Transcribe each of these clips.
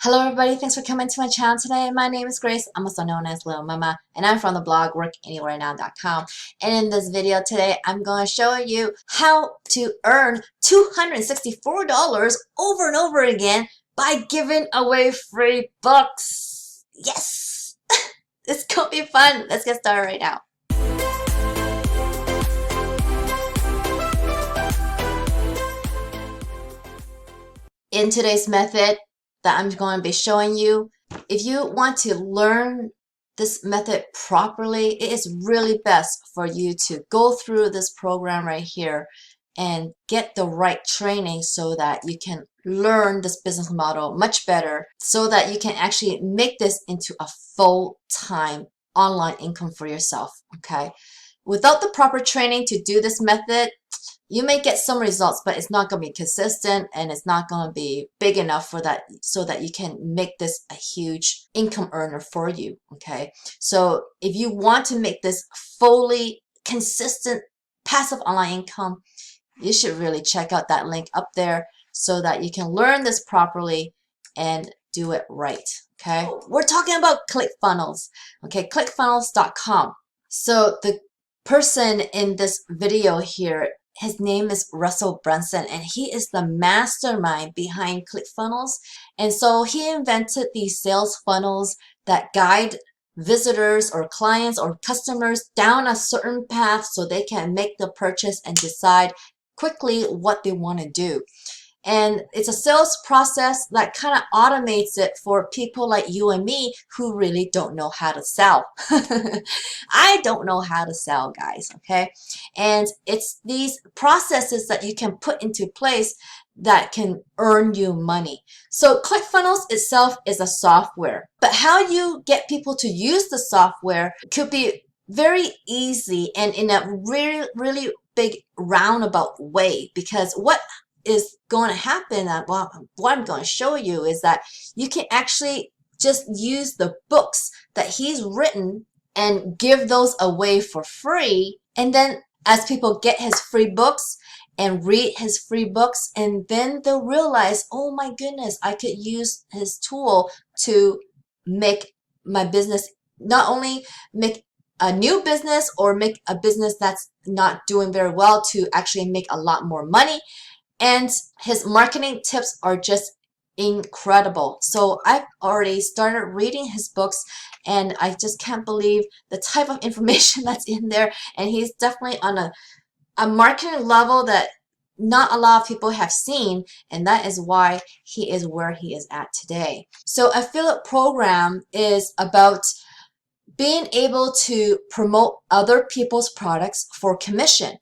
Hello everybody, thanks for coming to my channel today. My name is Grace. I'm also known as Littlemama, and I'm from the blog workanywherenow.com. And in this video today, I'm going to show you how to earn $264 over and over again by giving away free books. Yes! It's going to be fun. Let's get started right now. In today's method that I'm going to be showing you, if you want to learn this method properly, it is really best for you to go through this program right here and get the right training so that you can learn this business model much better, so that you can actually make this into a full-time online income for yourself. Okay, without the proper training to do this method, you may get some results, but it's not going to be consistent and it's not going to be big enough for that, so that you can make this a huge income earner for you. Okay, so if you want to make this fully consistent passive online income, you should really check out that link up there so that you can learn this properly and do it right. Okay, we're talking about ClickFunnels. Okay, ClickFunnels.com. So the person in this video here, his name is Russell Brunson, and he is the mastermind behind ClickFunnels. And so he invented these sales funnels that guide visitors or clients or customers down a certain path so they can make the purchase and decide quickly what they want to do. And it's a sales process that kind of automates it for people like you and me who really don't know how to sell. I don't know how to sell, guys, okay? And it's these processes that you can put into place that can earn you money. So ClickFunnels itself is a software, but how you get people to use the software could be very easy and in a really, really big roundabout way, because what is going to happen, what I'm going to show you is that you can actually just use the books that he's written and give those away for free. And then as people get his free books and read his free books, and then they'll realize, oh my goodness, I could use his tool to make my business, not only make a new business or make a business that's not doing very well, to actually make a lot more money. And his marketing tips are just incredible. So I've already started reading his books, and I just can't believe the type of information that's in there. And he's definitely on a marketing level that not a lot of people have seen, and that is why he is where he is at today. So affiliate program is about being able to promote other people's products for commission.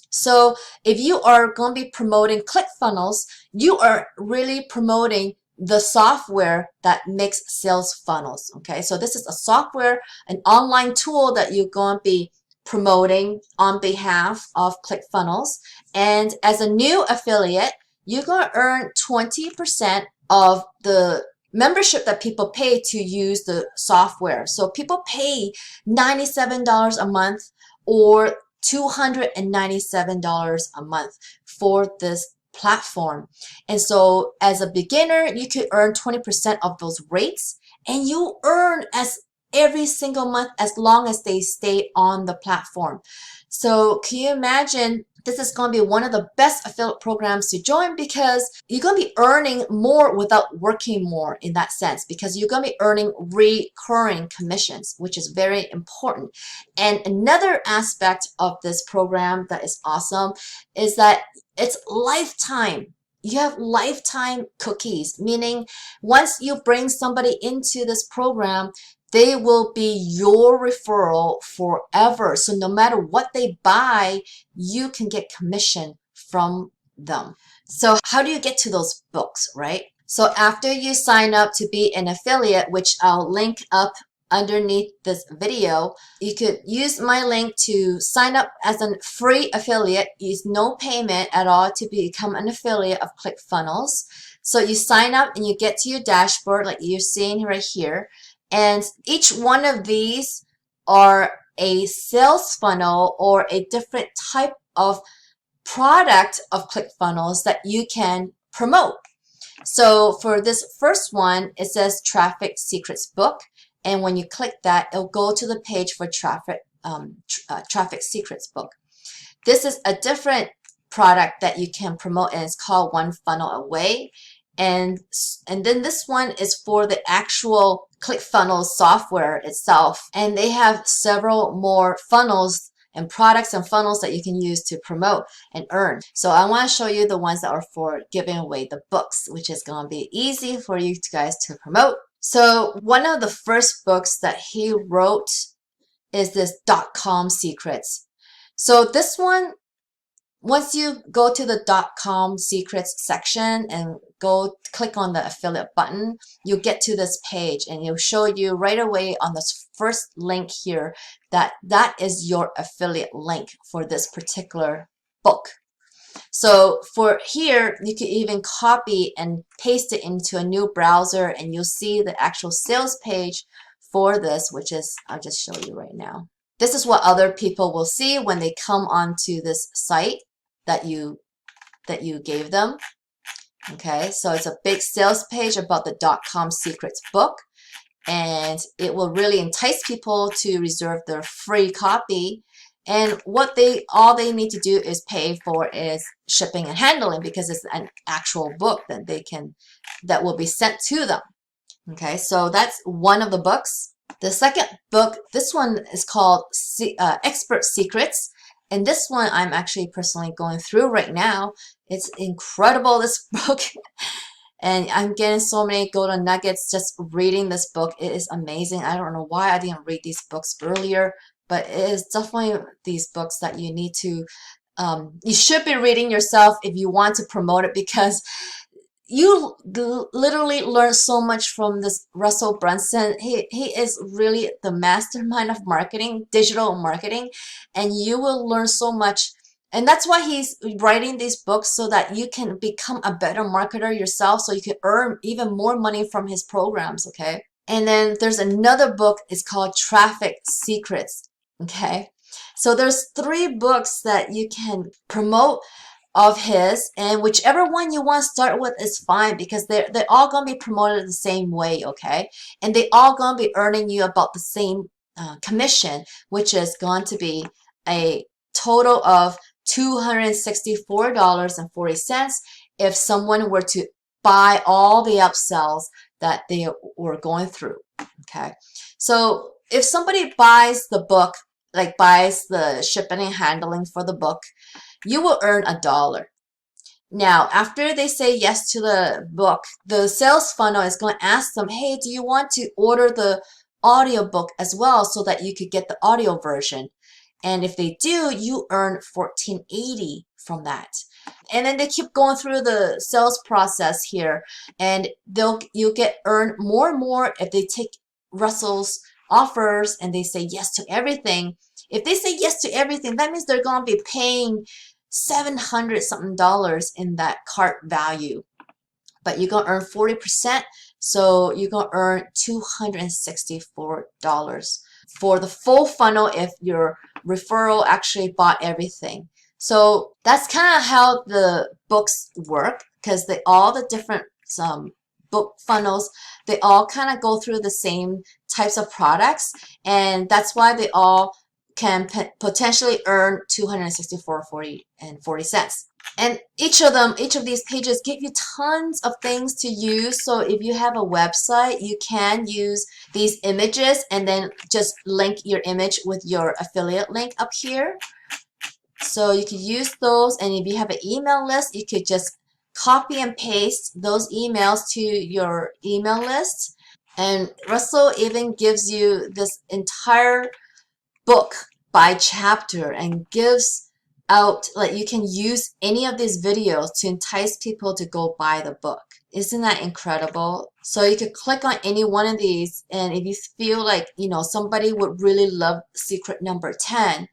So if you are going to be promoting ClickFunnels, you are really promoting the software that makes sales funnels. Okay, so this is a software, an online tool that you're going to be promoting on behalf of ClickFunnels. And as a new affiliate, you're going to earn 20% of the membership that people pay to use the software. So people pay $97 a month or $297 a month for this platform. And so as a beginner, you could earn 20% of those rates, and you earn as every single month as long as they stay on the platform. So can you imagine? This is going to be one of the best affiliate programs to join, because you're going to be earning more without working more in that sense, because you're going to be earning recurring commissions, which is very important. And another aspect of this program that is awesome is that it's lifetime. You have lifetime cookies, meaning once you bring somebody into this program, they will be your referral forever. So no matter what they buy, you can get commission from them. So how do you get to those books, right? So after you sign up to be an affiliate, which I'll link up underneath this video, you could use my link to sign up as a free affiliate. Use no payment at all to become an affiliate of ClickFunnels. So you sign up and you get to your dashboard like you're seeing right here. And each one of these are a sales funnel or a different type of product of ClickFunnels that you can promote. So for this first one, it says Traffic Secrets book. And when you click that, it'll go to the page for Traffic Secrets book. This is a different product that you can promote, and it's called One Funnel Away. And then this one is for the actual ClickFunnels software itself. And they have several more funnels and products and funnels that you can use to promote and earn. So I want to show you the ones that are for giving away the books, which is going to be easy for you guys to promote. So one of the first books that he wrote is this .com Secrets. So this one, once you go to the .com Secrets section and click on the affiliate button, you'll get to this page and it'll show you right away on this first link here that is your affiliate link for this particular book. So for here, you can even copy and paste it into a new browser and you'll see the actual sales page for this, which is, I'll just show you right now. This is what other people will see when they come onto this site that you gave them. Okay, so it's a big sales page about the .com Secrets book, and it will really entice people to reserve their free copy. And all they need to do is pay for is shipping and handling, because it's an actual book that will be sent to them. Okay, so that's one of the books. The second book, this one is called Expert Secrets. And this one I'm actually personally going through right now. It's incredible, this book. And I'm getting so many golden nuggets just reading this book. It is amazing. I don't know why I didn't read these books earlier, but it is definitely these books that you need to, you should be reading yourself if you want to promote it, because you literally learn so much from this Russell Brunson. He is really the mastermind of marketing, digital marketing, and you will learn so much. And that's why he's writing these books, so that you can become a better marketer yourself, so you can earn even more money from his programs, okay? And then there's another book, it's called Traffic Secrets, okay? So there's 3 books that you can promote of his, and whichever one you want to start with is fine, because they're all going to be promoted the same way, okay? And they all going to be earning you about the same commission, which is going to be a total of $264.40 if someone were to buy all the upsells that they were going through, okay? So if somebody buys the book, like buys the shipping and handling for the book, you will earn $1. Now, after they say yes to the book, the sales funnel is going to ask them, hey, do you want to order the audiobook as well, so that you could get the audio version? And if they do, you earn $14.80 from that. And then they keep going through the sales process here, and you'll earn more and more if they take Russell's offers and they say yes to everything. If they say yes to everything, that means they're going to be paying $700 something in that cart value. But you're going to earn 40%, so you're going to earn $264 for the full funnel if your referral actually bought everything. So that's kind of how the books work, because all the different book funnels, they all kind of go through the same types of products, and that's why they all can potentially earn $264.40. And each of these pages give you tons of things to use. So if you have a website, you can use these images and then just link your image with your affiliate link up here. So you could use those, and if you have an email list, you could just copy and paste those emails to your email list. And Russell even gives you this entire book by chapter and gives out, like, you can use any of these videos to entice people to go buy the book. Isn't that incredible? So you could click on any one of these, and if you feel like, you know, somebody would really love secret number 10,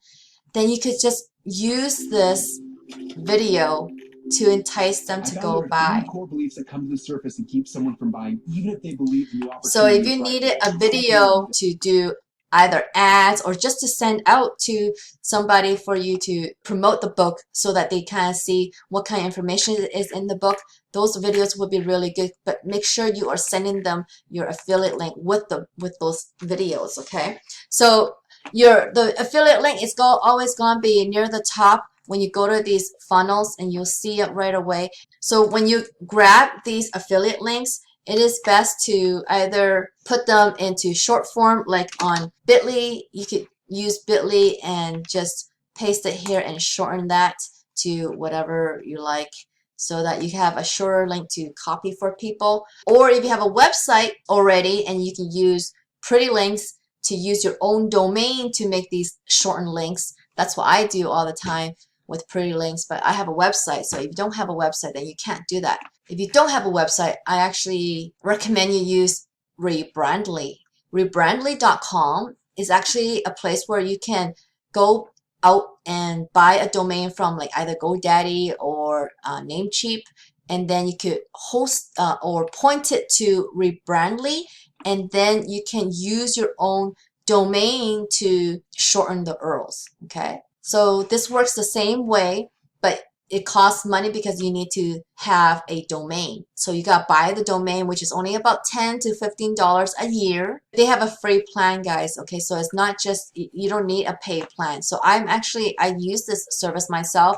then you could just use this video to entice them to go buy. Core beliefs that come to the surface and keep someone from buying, even if they believe the new So if you needed a video to do either ads or just to send out to somebody for you to promote the book so that they kind of see what kind of information is in the book, those videos would be really good. But make sure you are sending them your affiliate link with those videos, okay? So the affiliate link is always going to be near the top when you go to these funnels, and you'll see it right away. So when you grab these affiliate links, it is best to either put them into short form, like on Bitly. You could use Bitly and just paste it here and shorten that to whatever you like, so that you have a shorter link to copy for people. Or if you have a website already and you can use pretty links to use your own domain to make these shortened links. That's what I do all the time with pretty links, but I have a website. So if you don't have a website, then you can't do that. If you don't have a website, I actually recommend you use Rebrandly. Rebrandly.com is actually a place where you can go out and buy a domain from like either GoDaddy or Namecheap, and then you could host or point it to Rebrandly, and then you can use your own domain to shorten the URLs, okay? So this works the same way, but it costs money because you need to have a domain. So you got to buy the domain, which is only about $10 to $15 a year. They have a free plan, guys. Okay, so it's not just, you don't need a paid plan. So I use this service myself,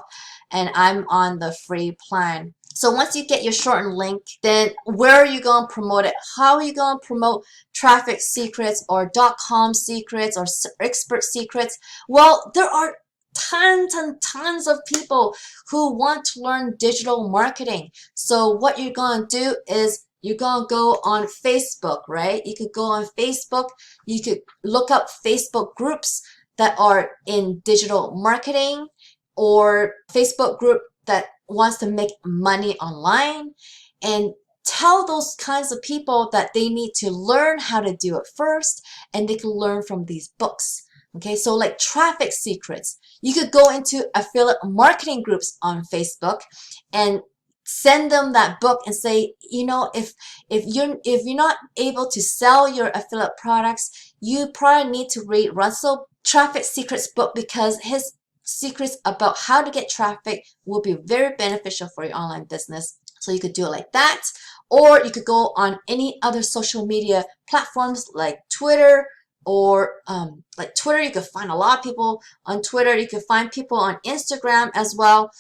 and I'm on the free plan. So once you get your shortened link, then where are you going to promote it? How are you going to promote Traffic Secrets or .com Secrets or Expert Secrets? Well, there are tons and tons of people who want to learn digital marketing. So what you're going to do is you're going to go on Facebook, right? You could go on Facebook. You could look up Facebook groups that are in digital marketing, or Facebook group that wants to make money online, and tell those kinds of people that they need to learn how to do it first, and they can learn from these books. Okay, so like Traffic Secrets, you could go into affiliate marketing groups on Facebook and send them that book and say, you know, if you're not able to sell your affiliate products, you probably need to read Russell Traffic Secrets book, because his secrets about how to get traffic will be very beneficial for your online business. So you could do it like that, or you could go on any other social media platforms like Twitter, or like Twitter. You could find a lot of people on Twitter. You could find people on Instagram as well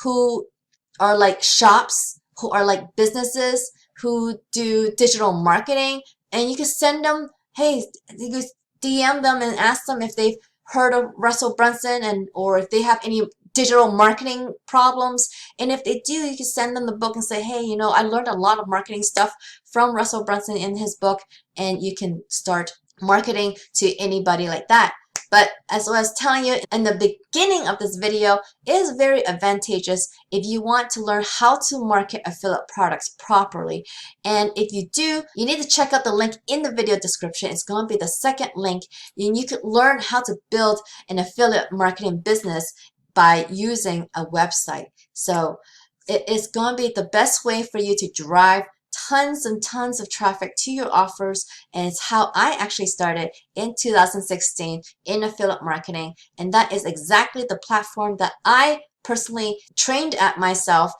who are like shops, who are like businesses who do digital marketing, and you can send them, hey, you could DM them and ask them if they've heard of Russell Brunson, and or if they have any digital marketing problems. And if they do, you can send them the book and say, hey, you know, I learned a lot of marketing stuff from Russell Brunson in his book, and you can start marketing to anybody like that. But as I was telling you in the beginning of this video, it is very advantageous if you want to learn how to market affiliate products properly. And if you do, you need to check out the link in the video description. It's going to be the second link, and you can learn how to build an affiliate marketing business by using a website. So it is going to be the best way for you to drive tons and tons of traffic to your offers, and it's how I actually started in 2016 in affiliate marketing, and that is exactly the platform that I personally trained at myself,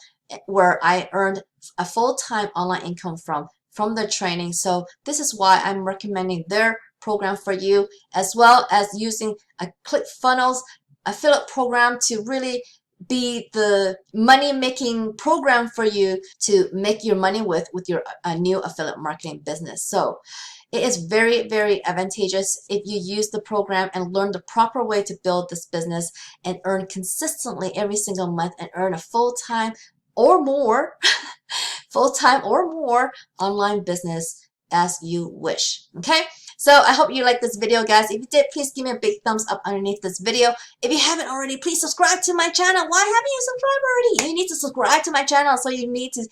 where I earned a full-time online income from the training. So this is why I'm recommending their program for you, as well as using a ClickFunnels affiliate program to really be the money-making program for you to make your money with your new affiliate marketing business. So it is very, very advantageous if you use the program and learn the proper way to build this business and earn consistently every single month, and earn a full-time or more full-time or more online business as you wish. Okay, so I hope you liked this video, guys. If you did, please give me a big thumbs up underneath this video. If you haven't already, please subscribe to my channel. Why haven't you subscribed already? You need to subscribe to my channel. So you need to,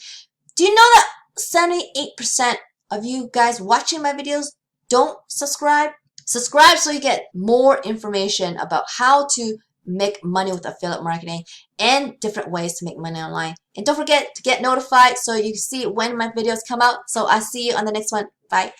do you know that 78% of you guys watching my videos don't subscribe? Subscribe so you get more information about how to make money with affiliate marketing and different ways to make money online. And don't forget to get notified so you can see when my videos come out. So I'll see you on the next one. Bye.